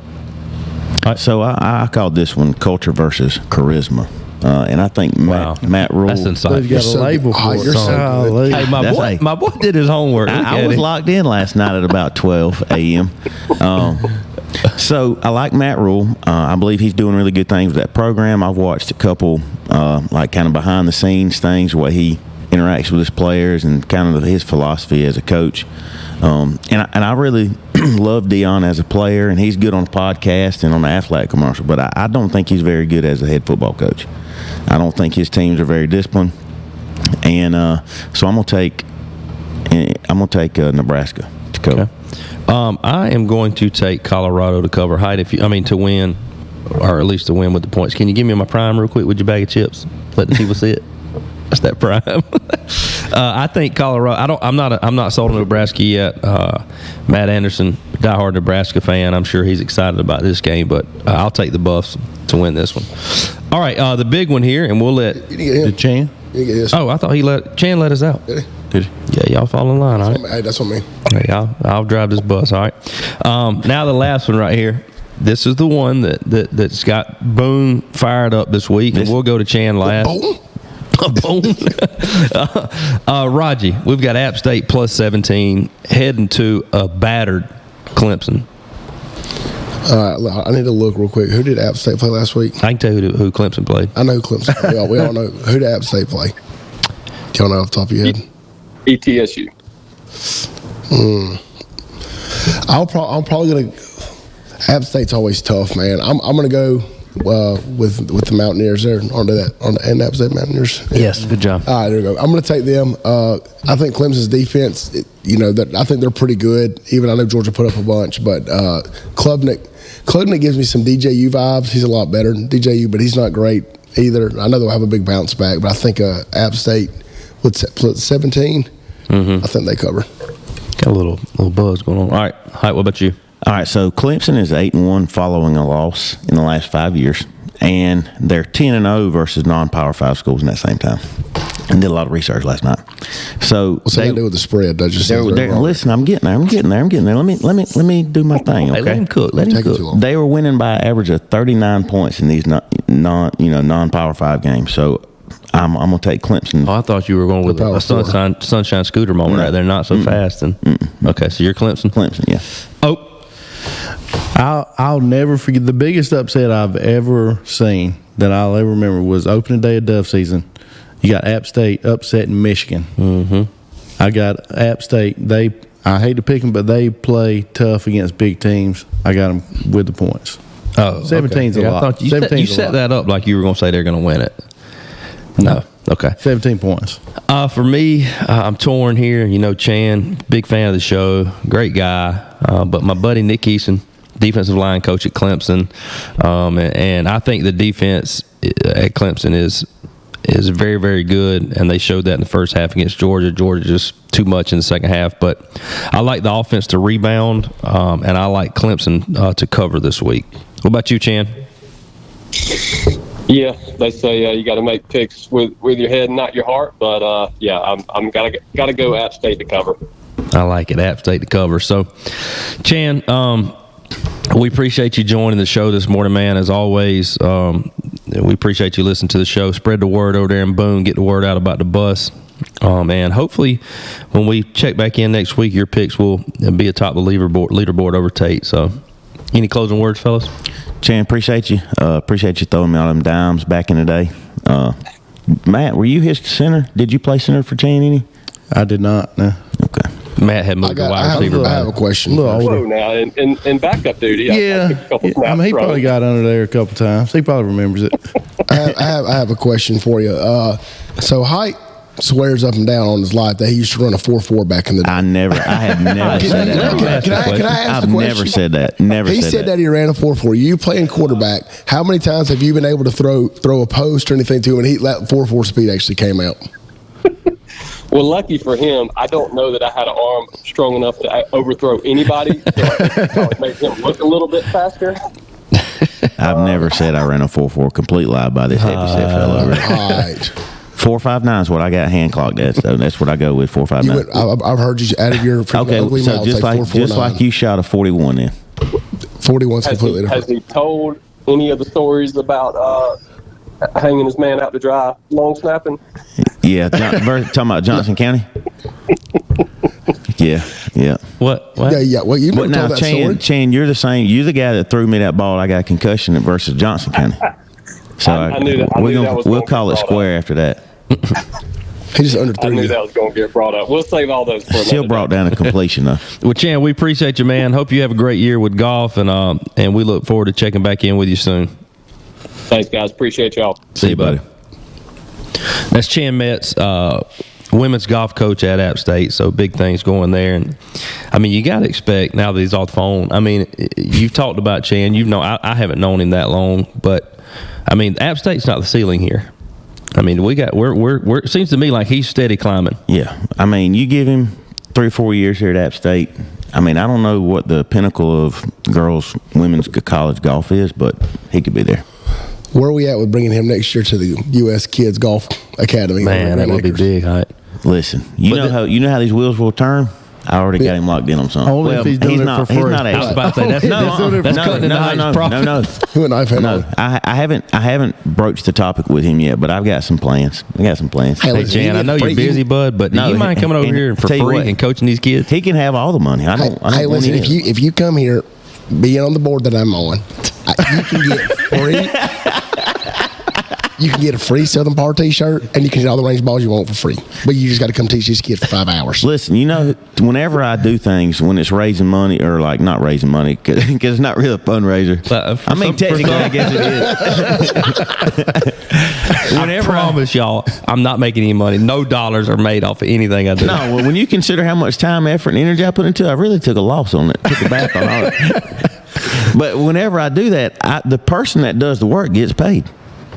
So I called this one culture versus charisma. And I think Matt Rule. That's insightful. You got a label for it. Hey, my boy did his homework. I was locked in last night at about 12 a.m. So I like Matt Rule. I believe he's doing really good things with that program. I've watched a couple kind of behind the scenes things, where he interacts with his players and kind of his philosophy as a coach. And I really love Deion as a player, and he's good on the podcast and on the Aflac commercial, but I don't think he's very good as a head football coach. I don't think his teams are very disciplined, and so I'm gonna take Nebraska to cover. Okay. I am going to take Colorado to cover. Height, to win, or at least to win with the points. Can you give me my prime real quick with your bag of chips? Let the people see it. That's that prime. I think Colorado. I'm not sold on Nebraska yet. Matt Anderson, diehard Nebraska fan. I'm sure he's excited about this game, but I'll take the Buffs to win this one. All right, the big one here, and we'll let Chan. Oh, I thought Chan let us out. Did he? Yeah, y'all fall in line. All right. Hey, that's on me. Hey, I'll drive this bus. All right. Now the last one right here. This is the one that's got Boone fired up this week, and we'll go to Chan last. Boom. Raji, we've got App State +17 heading to a battered Clemson. I need to look real quick. Who did App State play last week? I can tell you who Clemson played. I know who Clemson played. We all know. Who did App State play? Do y'all know off the top of your head? ETSU. I'm probably going to – App State's always tough, man. I'm going to go with the Mountaineers there. And App State Mountaineers. Yes, good job. All right, there we go. I'm going to take them. I think Clemson's defense, I think they're pretty good. Even I know Georgia put up a bunch, but Klubnik gives me some DJU vibes. He's a lot better than DJU, but he's not great either. I know they'll have a big bounce back, but I think App State with 17, I think they cover. Got a little buzz going on. All right, Height, what about you? All right, so Clemson is 8-1 following a loss in the last 5 years, and they're 10-0 versus non-Power 5 schools in that same time. and did a lot of research last night. So what's that to do with the spread? Listen, I'm getting there. Let me do my thing. Okay, let him cook. Let him cook. They were winning by an average of 39 points in these non-Power 5 games. So I'm gonna take Clemson. Oh, I thought you were going with a sunshine scooter moment right there. Not so fast. And okay, so you're Clemson. Clemson, yeah. Oh, I'll never forget the biggest upset I've ever seen that I'll ever remember was opening day of Dove season. You got App State upsetting Michigan. Mm-hmm. I got App State. I hate to pick them, but they play tough against big teams. I got them with the points. Oh, 17's a lot. I thought you set that up like you were going to say they're going to win it. No. Okay. 17 points. For me, I'm torn here. You know, Chan, big fan of the show, great guy. But my buddy Nick Eason, defensive line coach at Clemson, and I think the defense at Clemson is very, very good, and they showed that in the first half against Georgia. Georgia just too much in the second half, but I like the offense to rebound, and I like Clemson to cover this week. What about you, Chan? Yeah, they say you got to make picks with your head and not your heart, but I'm gotta go App State to cover. I like it, App State to cover. So, Chan, we appreciate you joining the show this morning, man. As always, we appreciate you listening to the show. Spread the word over there in Boone. Get the word out about the bus. And hopefully when we check back in next week, your picks will be atop the leaderboard over Tate. So, any closing words, fellas? Chan, appreciate you. Appreciate you throwing me all them dimes back in the day. Matt, were you his center? Did you play center for Chan any? I did not, no. Okay. Matt had moved to wide receiver. I have a question. Whoa, now in backup duty. Yeah, he probably got under there a couple times. He probably remembers it. I have a question for you. So Hight swears up and down on his life that he used to run a 4.4 back in the day. I have never said that. Can I ask I've the question? never said that. Never he said said that he ran a 4.4. You playing quarterback, how many times have you been able to throw a post or anything to him and that 4.4 speed actually came out? Well, lucky for him, I don't know that I had an arm strong enough to overthrow anybody, so I probably made him look a little bit faster. I've never said I ran a 4.4. Complete lie by this heavyset fellow. All right. 4.59 is what I got hand clocked at, so that's what I go with. 4.59. I've heard you out of your ugly so mouth just like you shot a 41 then. 41's completely different. Has he told any of the stories about hanging his man out to dry, long snapping? Yeah, talking about Johnson County. Yeah. What? Yeah. Well, you never told that story. Chan, you're the same. You're the guy that threw me that ball. I got a concussion versus Johnson County. So I knew that. We'll call it square after that. He just under I knew that was going to get brought up. We'll save all those for another Still brought down a completion though. Well, Chan, we appreciate you, man. Hope you have a great year with golf, and we look forward to checking back in with you soon. Thanks, guys. Appreciate y'all. See you, buddy. That's Chan Metz, women's golf coach at App State. So big things going there. And I mean, you got to expect now that he's off the phone. I mean, you've talked about Chan. I haven't known him that long, but I mean, App State's not the ceiling here. I mean, we're it seems to me like he's steady climbing. Yeah. I mean, you give him 3 or 4 years here at App State. I mean, I don't know what the pinnacle of women's college golf is, but he could be there. Where are we at with bringing him next year to the U.S. Kids Golf Academy? Man, that would be big, Hight. Listen, you know how these wheels will turn. I already got him locked in on something. Only if he's doing it for free. He's not I was about to say that's cutting into Hight's profit. No. I haven't broached the topic with him yet, but I've got some plans. Hey, Jan, I know you're busy, bud, but do you mind coming over here for free and coaching these kids? He can have all the money. I don't listen, if you come here, being on the board that I'm on, you can get free. You can get a free Southern Par T-shirt, and you can get all the range balls you want for free. But you just got to come teach these kids for 5 hours. Listen, whenever I do things, when it's raising money, or like not raising money, because it's not really a fundraiser. Technically, I guess it is. I promise y'all, I'm not making any money. No dollars are made off of anything I do. No, well, when you consider how much time, effort, and energy I put into it, I really took a loss on it. Took a bath on all it. But whenever I do that, the person that does the work gets paid.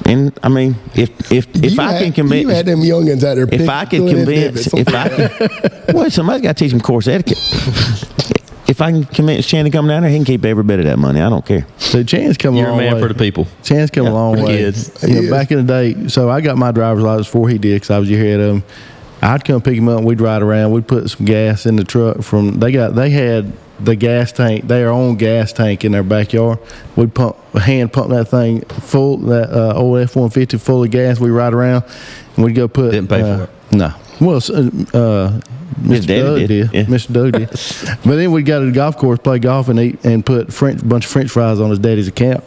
And I mean, if I can convince, you had them youngins out there. Somebody's got to teach them course etiquette. if I can convince Chan to come down there, he can keep every bit of that money. I don't care. So Chan's come a You're a long man way. for the people. Chan's come a long way. Kids. You know, back in the day, so I got my driver's license before he did because I was your head of him. I'd come pick him up and we'd ride around. We'd put some gas in the truck they had the gas tank, their own gas tank in their backyard. We'd hand pump that thing full, that old F-150 full of gas. We ride around and we'd go put. Didn't pay for it. No. Well, Mr. Doug did. Yeah. Mr. Doug did. But then we got to the golf course, play golf, and eat, and put a bunch of French fries on his daddy's account.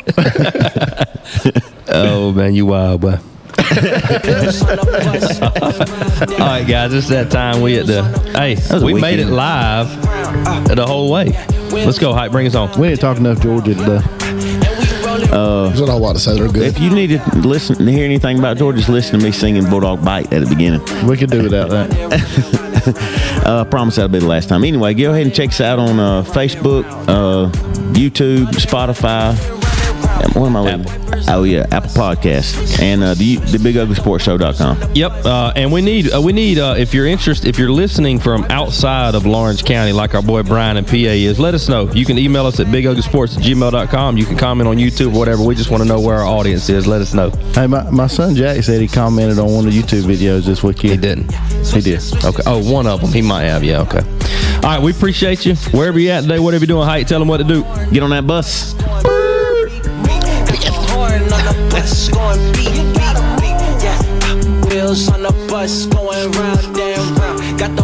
Oh man, you wild boy. All right, guys, it's that time. We made it live the whole way. Let's go, Hight. Bring us on. We didn't talk enough Georgia today. There's not a lot to say. They're good. If you need to listen to hear anything about Georgia, just listen to me singing Bulldog Bite at the beginning. We could do without that. I promise that'll be the last time. Anyway, go ahead and check us out on Facebook, YouTube, Spotify. What am I leaving? Oh yeah, Apple Podcasts and the BigUglySportsShow.com. Yep, and we need if you're interested, if you're listening from outside of Lawrence County, like our boy Brian in PA is, let us know. You can email us at biguglysports@gmail.com. You can comment on YouTube or whatever. We just want to know where our audience is. Let us know. Hey, my son Jack said he commented on one of the YouTube videos this weekend. He didn't. He did. Okay. Oh, one of them. He might have. Yeah. Okay. All right. We appreciate you. Wherever you at today, whatever you're doing, Hight, tell them what to do. Get on that bus. Going beat, yeah. Wheels on the bus going round and round. Got the